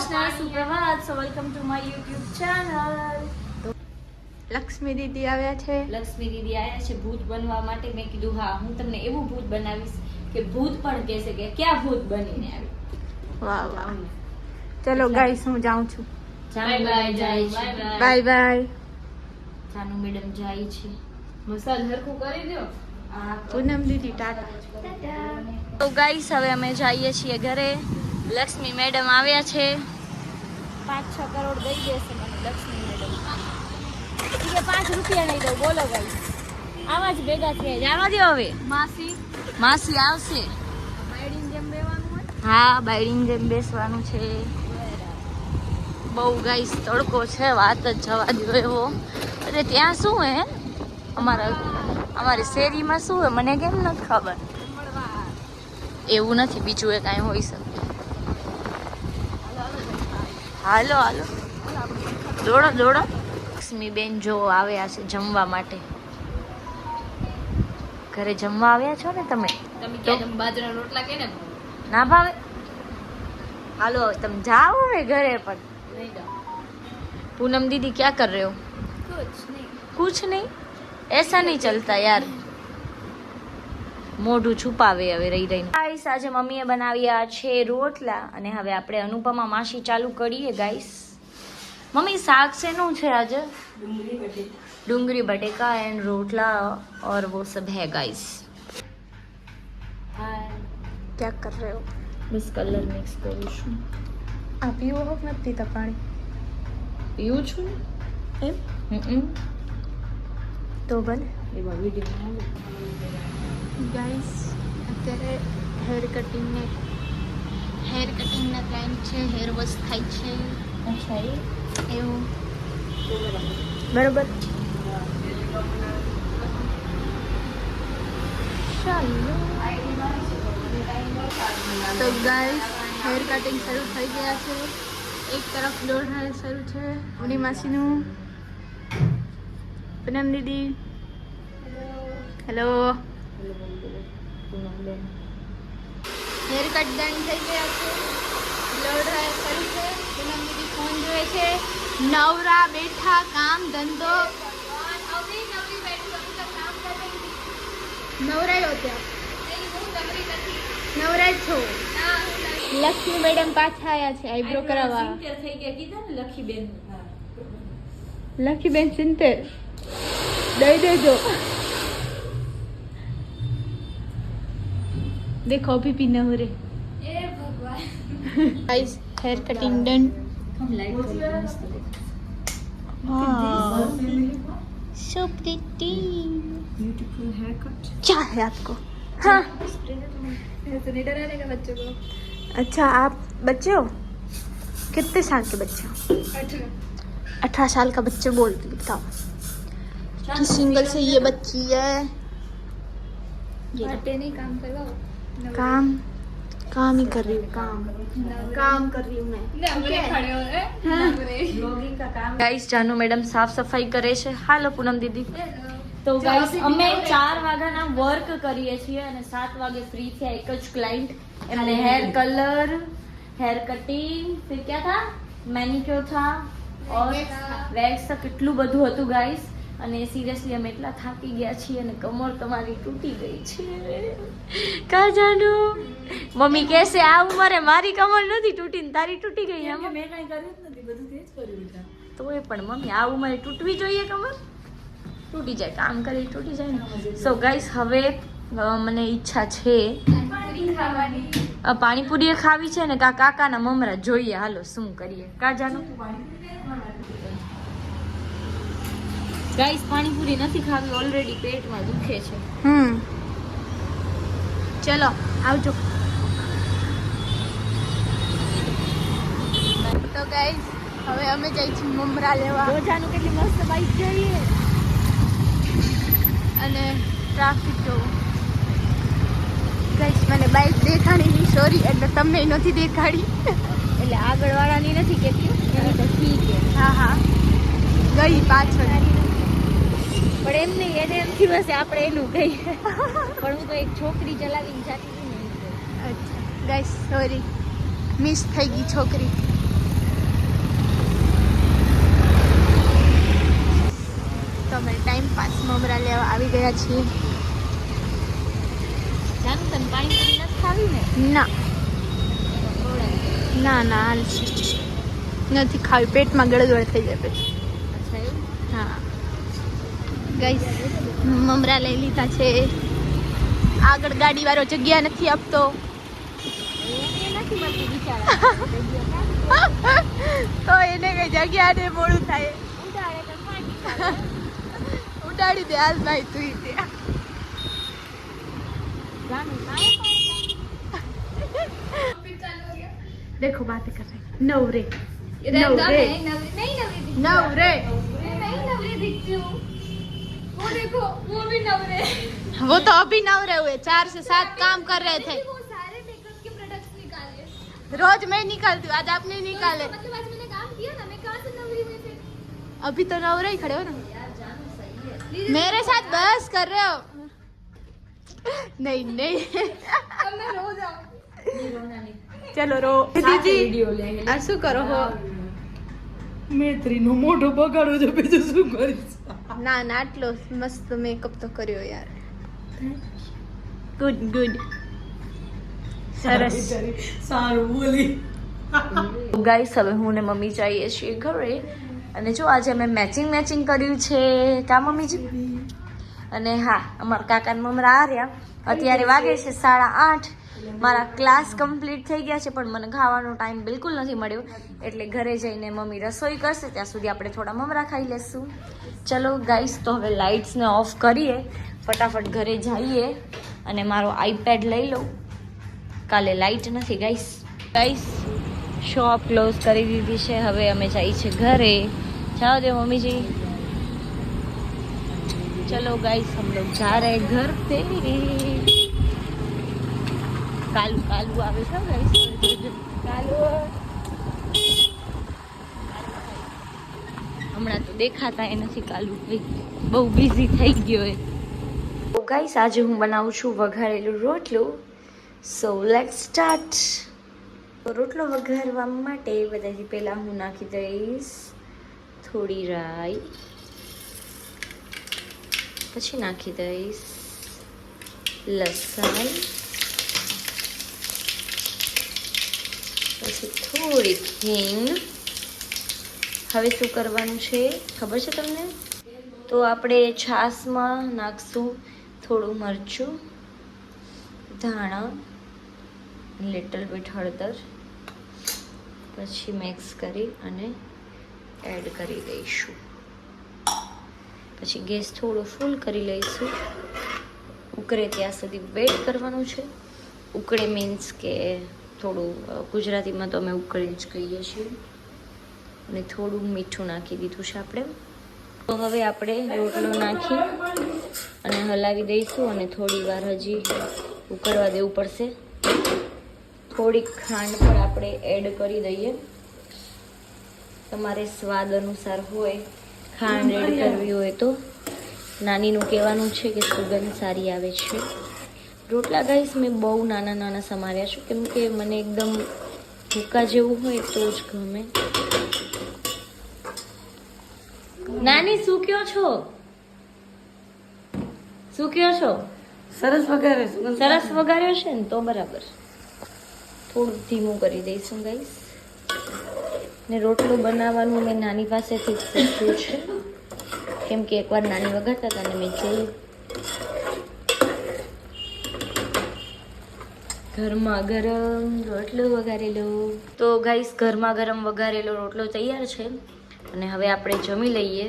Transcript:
કૃષ્ણ, સુપ્રભાત. So welcome to my YouTube channel. Lakshmi દીદી આવ્યા છે. લક્ષ્મી દીદી આવ્યા છે ભૂત બનવા માટે. મેં કીધું હા, હું તમને એવું ભૂત બનાવીશ કે ભૂત પણ કહેશે કે ક્યાં ભૂત બનીને આવી. વાહ વાહ. ચલો ગાઈસ, હું જાઉં છું. Bye bye. જાય છે. Bye bye. જાનુ મેડમ જાય છે. મસાજ હરખું કરી દો. પૂનમ દીદી ટાટા. તો ગાઈસ, હવે અમે જઈએ છીએ ઘરે. લક્ષ્મી મેડમ આવ્યા છે. 5-6 કરોડ દઈ દેશે મને લક્ષ્મી મેડમ. કે 5 રૂપિયા નહીં દઉં. બોલો ગાઈસ, આવા જ ભેગા થયા. જાવા દો હવે. માસી આવશે. બાયડીને જેમ બેવાનું હોય. હા, બાયડીને જેમ બેસવાનું છે. બહુ ગાઈસ તડકો છે, વાત જ જવા દો એવો. અરે ત્યાં શું હે અમારી શેરીમાં શું હે મને કેમ નથી ખબર. એવું નથી, બીજું એ કાંઈ હોઈ શકે. હાલો હાલો, દોડો દોડો. લક્ષ્મી બેન જો આવ્યા છે જમવા માટે. ઘરે જમવા આવ્યા છો ને તમે? તમે ક્યાં બાજરાના રોટલા કે ને ના ભાવે? હાલો હવે તમે જાઓ હવે ઘરે. પણ નહીં દો. पूनम दीदी क्या कर रहे हो? कुछ नहीं. ऐसा नहीं चलता यार. મોઢું છુપાવે હવે રહી રહીને. ગાઈસ, આજે મમ્મીએ બનાવ્યા છે રોટલા અને હવે આપણે અનુપમા માસી ચાલુ કરીએ ગાઈસ. મમ્મી શાક શેનું છે આજે? ડુંગળી બટેકા એન્ડ રોટલા और वो सब है गाइस. क्या कर रहे हो? બસ કલર મિક્સ કરું છું. આ પીવો હો નથી પીતા પાણી? પીવું છું ને એમ. તો ભલે. એવા વિડીયો ગાઈસ, અત્યારે હેર કટિંગના ટાઈમ છે. હેર વોશ થાય છે. અચ્છા એવું બરોબર. ચાલો તો ગાઈસ, હેર કટિંગ શરૂ થઈ ગયા છે. એક તરફ દોડ હેર શરૂ છે. ઉની માસીનું. પૂનમ દીદી હેલો. હેર કટ ડન થઈ ગયા છે. બ્લોડ હેર શરૂ છે. પૂનમ દીદી ફોન જોવે છે. નવરા બેઠા કામ ધંધો. નવરાયો ત્યાં નવરા જ છો. લક્ષ્મી મેડમ પાછા આવ્યા છે આઈબ્રો કરાવવા. થઈ ગયા કીધા ને લખીબેન. લખીબેન 70 દઈ દેજો. देखो अभी भी न हो रहे. Guys, hair cutting done. So pretty. Beautiful hair cut. क्या है आपको? हाँ. ऐसे नहीं डराने का बच्चों को. अच्छा, आप बच्चे हो? कितने साल के बच्चे हो? 18 साल का बच्चे बोल के बताओ. किस सिंगल से ये बच्ची है? बातें नहीं काम करवाओ. काम ही कर रही हूँ. काम कर रही हूँ मैं. ગાઈસ, જાનુ મેડમ સાફ સફાઈ કરે છે. હાલો પૂનમ દીદી. તો ગાઈસ, અમે 4 વાગ્યાના વર્ક કરીએ છીએ અને 7 વાગે ફ્રી થયા. એક જ ક્લાયન્ટ, એમને હેર કલર, હેર કટિંગ, फिर क्या था, मैनिक्योर था और वैक्स था. કેટલું બધું હતું ગાઈસ. અને સિરિયસલી અમે એટલા થાકી ગયા છીએ અને કમર તમારી તૂટી ગઈ છે. કા જાનુ મમ્મી કહેશે આ ઉંમરે મારી કમર નથી તૂટી ને તારી તૂટી ગઈ. મેં કાંઈ કર્યું જ નથી, બધું તે જ કર્યું બેટા. તોય પણ મમ્મી આ ઉંમરે તૂટવી જોઈએ કમર? તૂટી જાય, કામ કરી તૂટી જાય ને. સો ગાઈસ, હવે મને ઈચ્છા છે પાણીપુરી ખાવી છે ને કાકાના મમરા જોઈએ. હાલો શું કરીએ? કા જાનુ ગાઈસ, પાણીપુરી નથી ખાવી, ઓલરેડી પેટમાં દુખે છે. ચલો આવજો. તો ગાઈસ, હવે અમે જઈ છીએ મમરા લેવા. રોજાનું કેટલી મસ્ત બાઈક જોઈએ અને ટ્રાફિક જો. ગાઈસ, મને બાઈક દેખાડી નહીં, સોરી. એટલે તમને નથી દેખાડી. એટલે આગળવાળાની નથી કેટલી એની તો ઠીક છે. હા ગઈ પાછળ. પણ એમ નહીં, એને એમથી બસ આપણે એનું કહીએ. પણ હું તો એક છોકરી ચલાવીને જાતી હતી ને. અચ્છા ગાઈસ, સોરી, મિસ થઈ ગઈ છોકરી. તો અમે ટાઈમ પાસ મમરા લેવા આવી ગયા છીએ. જાનું તને પાણીપુરી નથી ખાવી ને? ના ના ના હાલ છે. નથી ખાવી, પેટમાં ગળગળ થઈ જાય પછી. અચ્છા એવું? હા ગાઈસ મમરા લઈ લીધા છે. આગળ ગાડી વાળો જગ્યા નથી આપતો. નથી મળતી બિચારા. તો એને કઈ જગ્યા ને મોડું થાય. ઉડાડે તો ફાટી ખાય. ઉડાડી દે હાલ ભાઈ તું ત્યાં. જાનું કાંઈ देखो बातें कर रहे नवरे नवरे नवरे नहीं नवरे दिखती हूँ वो देखो वो भी नवरे वो तो अभी नवरे हुए 4 से 7 काम कर रहे थे. वो सारे मेकअप के प्रोडक्ट्स निकाले रोज मैं निकालती हूँ, आज आपने निकाले. मतलब आज मैंने काम किया ना मैं कहाँ से नवरी हुई फिर अभी तो नवरे ही खड़े हो ना. मेरे साथ बहस कर रहे हो. नहीं नहीं अब मैं रो जाऊँ चलो रो दीदी. આ શું કરો હો? મેત્રીનો મોઢો બગાડો છો, બીજું શું કરીશ? ના ના આટલો મસ્ત મેકઅપ તો કર્યો યાર. ગુડ ગુડ સરસ. સારું બોલી. ગાઈસ હવે હું ને મમ્મી જઈએ છીએ ઘરે અને જો આજે અમે મેચિંગ કર્યું છે કા મમ્મીજી. અને હા અમારા કાકા મમરા આવ્યા. અત્યારે વાગે છે 8:30. મારા ક્લાસ કમ્પ્લીટ થઈ ગયા છે પણ મને ખાવાનો ટાઈમ બિલકુલ નથી મળ્યો એટલે ઘરે જઈને મમ્મી રસોઈ કરશે ત્યાં સુધી આપણે થોડા મમરા ખાઈ લેશું. ચલો ગાઈસ તો હવે લાઇટ્સને ઓફ કરીએ, ફટાફટ ઘરે જઈએ અને મારો આઈપેડ લઈ લઉં. કાલે લાઇટ નથી ગાઈસ શોપ ક્લોઝ કરી દીધી છે. હવે અમે જઈએ છીએ ઘરે. જાઓ દે મમ્મીજી. चलो गाइस हम लोग जा रहे हैं घर पे. कालू कालू आवे છે ગાઈસ. કાલુ હમણાં તો દેખાતા એ નથી કાલુ ભાઈ, બહુ બિઝી થઈ ગયો એ. તો ગાઈસ આજે હું બનાવું છું વઘારેલું રોટલું. So let's start. રોટલો વઘારવા માટે બધાથી પહેલાં હું નાખી દઈશ થોડી રાઈ, પછી નાખી દઈશ લસણ, પછી થોડીક હિંગ. હવે શું કરવાનું છે ખબર છે તમને? તો આપણે છાશમાં નાખશું થોડું મરચું, ધાણા, લિટલ બીટ હળદર, પછી મિક્સ કરી અને એડ કરી દઈશું. પછી ગેસ થોડો ફૂલ કરી લઈશું. ઉકળે ત્યાં સુધી વેઇટ કરવાનું છે. ઉકળે મીન્સ કે થોડું ગુજરાતીમાં તો અમે ઉકળી જ કહીએ છીએ. અને થોડું મીઠું નાખી દીધું છે આપણે. તો હવે આપણે રોટલો નાખી અને હલાવી દઈશું અને થોડી વાર હજી ઉકળવા દેવું પડશે. થોડીક ખાંડ પણ આપણે એડ કરી દઈએ. તમારે સ્વાદ અનુસાર હોય ખાંડ એડ કરવી હોય તો. નાનીનું કહેવાનું છે કે સુગંધ સારી આવે છે. રોટલા ગાઈસ મેં બહુ નાના સમાર્યા છે કેમ કે મને એકદમ ભૂકા જેવું હોય તો જ ગમે. નાની શું કયો છો? શું કયો છો? સરસ વઘારે. સરસ વઘાર્યો છે ને તો બરાબર. થોડું ધીમું કરી દઈશું ગાઈસ. ને રોટલો બનાવવાનું મેં નાની પાસેથી જ શીખ્યું છે કેમ કે એકવાર નાની વઘારતા હતા અને મેં જોયું. ગરમા ગરમ રોટલો વઘારેલો. તો ગાઈસ ગરમા ગરમ વઘારેલો રોટલો તૈયાર છે અને હવે આપણે જમી લઈએ.